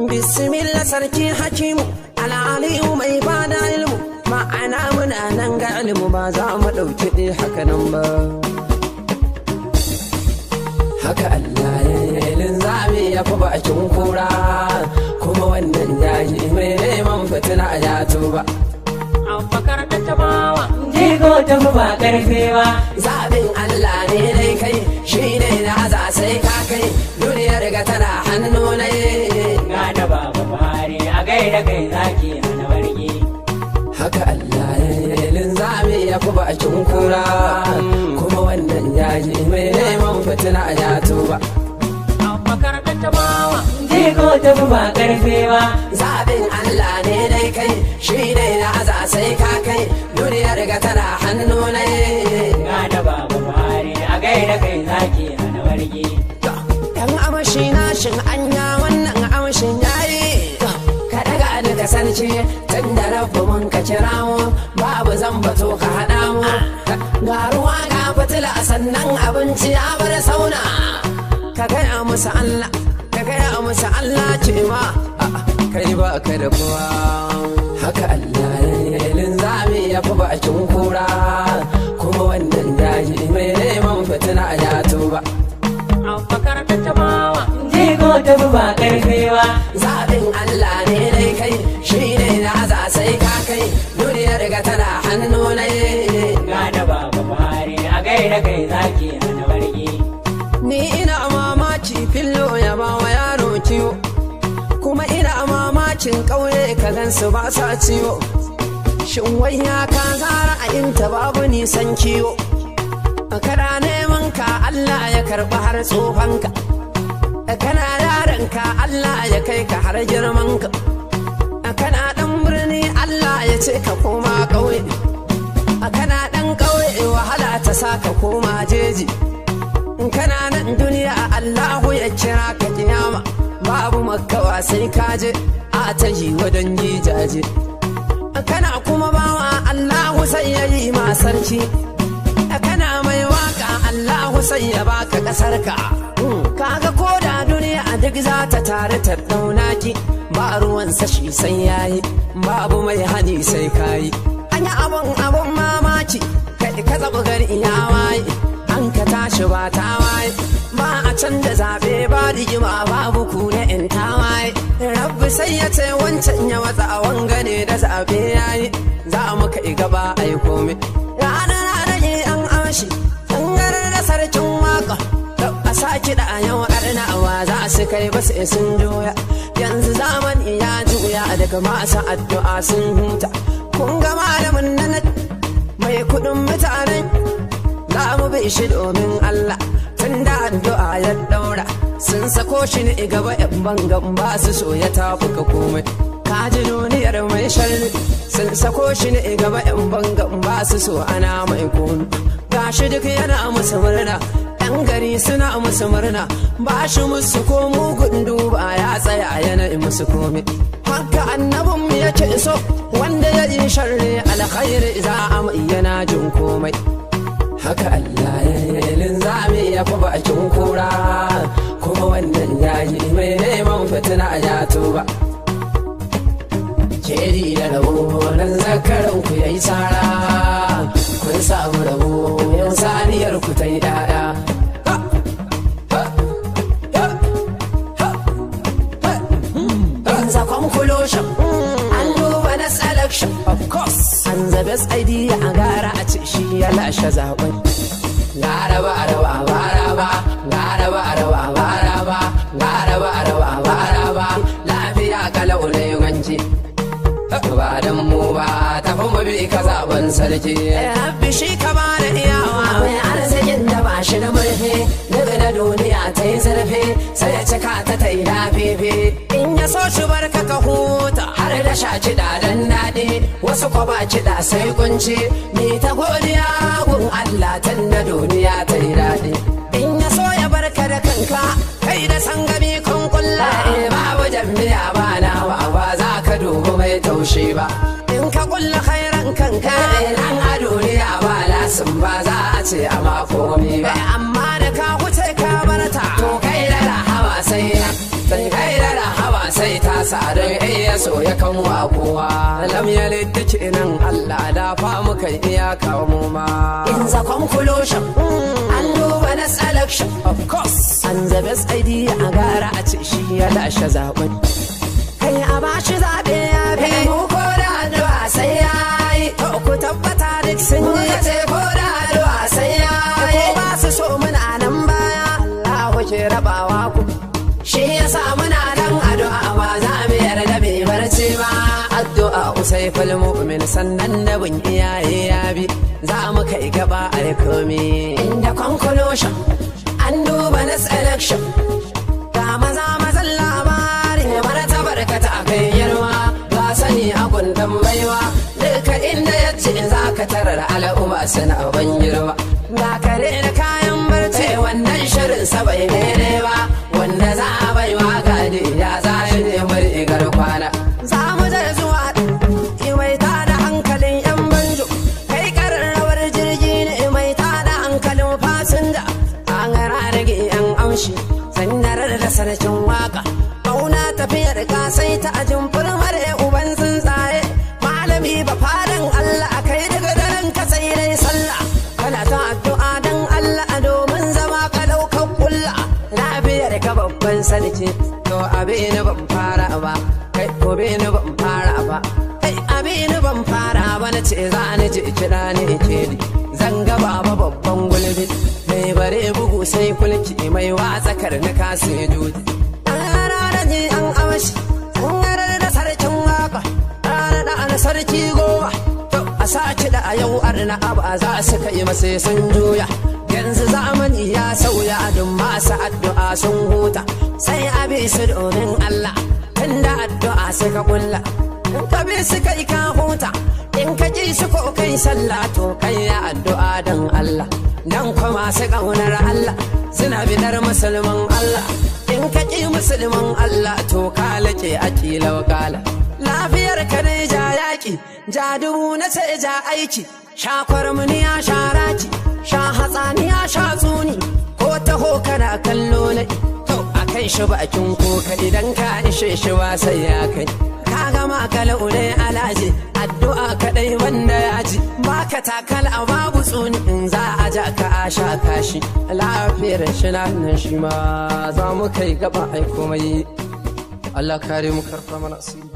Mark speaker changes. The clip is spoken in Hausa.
Speaker 1: Bismillah sarki hakimu al'aliyu mai bada ilmu ma'ana muna nan ga ilmu ba za mu ɗauki ɗi haka nan ba. Haka Allah ya yi linzami ya fi bakin kura kuma wannan yayi mai neman fitina ya tuba.
Speaker 2: Abubakar da tabawa jigo ta fi ba karfewa
Speaker 1: zaɓin Allah ne dai kai shi ne na za sai ka kai duniyar ga tana hannu na
Speaker 2: ga da baba Buhari a gaida kai zaki hana wargi.
Speaker 1: Haka Allah ya yi linzami ya fi bakin kura kuma wannan yayi mai neman fitina ya tuba.
Speaker 2: Abubakar da tabawa jigo ta fi ba karfewa
Speaker 1: zaɓin Allah ne dai kai shi ne na za sai ka kai duniyar ga tana hannu na
Speaker 2: ga da baba Buhari a gaida kai zaki hana wargi.
Speaker 1: Yan amashi na shin anya wannan amashin yayi ka daga ni ka sarki tun da rabu mun ka kirawo babu zan bato ka haɗa mu ga ruwa ga fitila sannan abinci ya bar sauna ka gaya musu Allah ka gaya musu Allah ce ma kai ba ka da kowa. Haka Allah ya yi linzami ya fi bakin kura kuma wannan yayi mai neman fitina ya tuba.
Speaker 2: Abubakar da tabawa jigo ta fi ba karfewa
Speaker 1: zaɓin Allah ne dai kai shi ne na za sai ka kai duniyar ga tana hannu na
Speaker 2: ga da baba Buhari a gaida kai zaki hana wargi.
Speaker 1: ni ina mamaki fillo ya ba wa yaro ciwo kuma ina mamakin ƙauye ka gansu ba sa ciwo shin wai ya ka zara a inta babu nisan kiwo kana neman ka Allah ya karɓi har tsofanka kana yaranka Allah ya kai ka har girmanka kana ɗan birni Allah ya ce ka koma ƙauye kana ɗan ƙauye wahala ta sa ka koma jeji kana nan duniya Allahu ya kira ka kiyama babu makawa sai ka je a ta yi wadan gijaje kana kuma bawa Allahu sai ya yi ma sarki kana mai waka Allahu sai ya baka kasarka kaga ko da duniya duk za ta tare ta daunaki ba ruwan sashi sai yayi babu mai hani sai kayi anya abun mamaki kai ka zaba gari ya waye an ka tashi ba ta waye ba a can da zabe ba rigima babu ku na in ta waye rabbi sai ya ce wancan ya watsa wangane da zabe yayi za mu kai gaba ai komai ranar an amshi tangarar da sarkin waka a saki da yau arnawa za su kai ba sai sun juya yanzu zamani ya juya daga masu addu'a sun huta kun ga malamin nan mai kudin mutane za mu bi shi domin Allah tun da addu'a ya daura sun sako shi ne gaba yan bangan ba su so ya tafuka komai kaji duniyar mai sharri sun sako shi ne gaba yan bangan ba su so ana mai komi gashi duk yana musu murna yan gari suna musu murna ba shi musu ko mugun duba ya tsaya yana musu komi haka annabin mu yake so wanda ya yi sharri alkhairi za a mai yana jin komai. Haka Allah ya yi linzami ya fi bakin kura kuma wannan yayi mai neman fitina ya tuba. Keri da rabo nan zakaran ku yayi tsara kun samu rabo yan saniyar ku ta yi dada. In the conclusion an duba na selection of course and the best idea a gara a ce shi ya lashe zaben. Gara ba rawa bara ba gara ba rawa bara ba gara ba rawa bara ba lafiya kalau ne ganci ba dan mu ba tafi mu bi ka zaben sarki. Rabbi shi ka ba da iyawa mai arzikin da ba shi da murfi daga da duniya ta yi zurfi sai ya cika ta yi lafifi in ya so shi barka ka huta har da sha kiɗa dan daɗi wasu kwa ba kiɗa sai kunci ni ta godiya gun Allah tun da duniya ta yi daɗi in ya so ya barka da kanka kai da sangami kun kulla babu jambiya ba nawa ba za ka dubi mai taushe ba in ka kulla khairan kanka nan a duniya ba lasin ba za a ce a makomi ba amma da ka huce ka barata to kai da hawa sai kai da hawa sai ta sa don iya so ya kan wa kowa lam yalid nan Allah da fa muka iyaka mu ma in the conclusion an duba na selection of course and the best idea a gara a ce shi ya lashe zaben kai a bashi zabe ya bi mu ko da addu'a sai yayi to ku tabbata duk sun yi ce ko da addu'a sai yayi ko ba su so muna nan baya Allah ke rabawa ku shi yasa muna nan addu'a ba za mu yarda bai barci ba addu'a usaiful mu'min sannan da bin iyaye ya bi za mu kai gaba ai komai inda conclusion an duba na selection ga maza mazan labarin marata barkata kai girma ba sani a gundan baiwa duka inda yace za ka tarar al'umma suna ban girma ga kare da kayan barci wannan shirin sa bai daidai ba wanda za a baiwa gadi ya za shi ne murgar kwana za mu je zuwa mai tada hankalin yan banjo kai karrawar jirgi ne mai tada hankalin fasinja an rarrage yan amshi sanyarar da sarkin waka auna tafiyar kasai ta ajin furmar uban tsuntsaye malami ba fadan Allah kai daga daren ka sai dai sallah kana ta addu'a dan Allah domin zama ka daukar kulla lafiyar ka babban sarki to abin ban fara ba kai gobe ni ban fara ba kai abin ban fara ba na ce za ni je kira ni ke ni zan ga baba babban gulbi mai bare bugu sai kulki mai watsa karnuka sai dudi an ji an amashi an da sarkin waka da sarki goma to a saci da a yau arna aba za su kai masa sun juya yanzu zamani ya sauya don masu addu'a sun huta sai abi su domin Allah tunda addu'a suka kulla in ka bi su kai ka huta in ka ji su ko kai sallah to kai ya addu'a dan Allah dan kuma su kaunar Allah suna bidar musulman Allah in ka ki musulman Allah to ka lake akila wakala lafiyar ka dai ja yaki ja dubu na sai ja aiki sha kwarmuni ya sha raki sha hatsani ya sha tsuni ko taho kana kallo na to akan shi bakin koka idan ka ishe shi ba sai ya kai ka gama kalaulai alaji addu'a kadai wanda ya ji baka takala babu tsuni in za a ja ka a sha kashi lafiyar shi nan shi ma za mu kai gaba ai komai Allah kare mu karfa mana asiri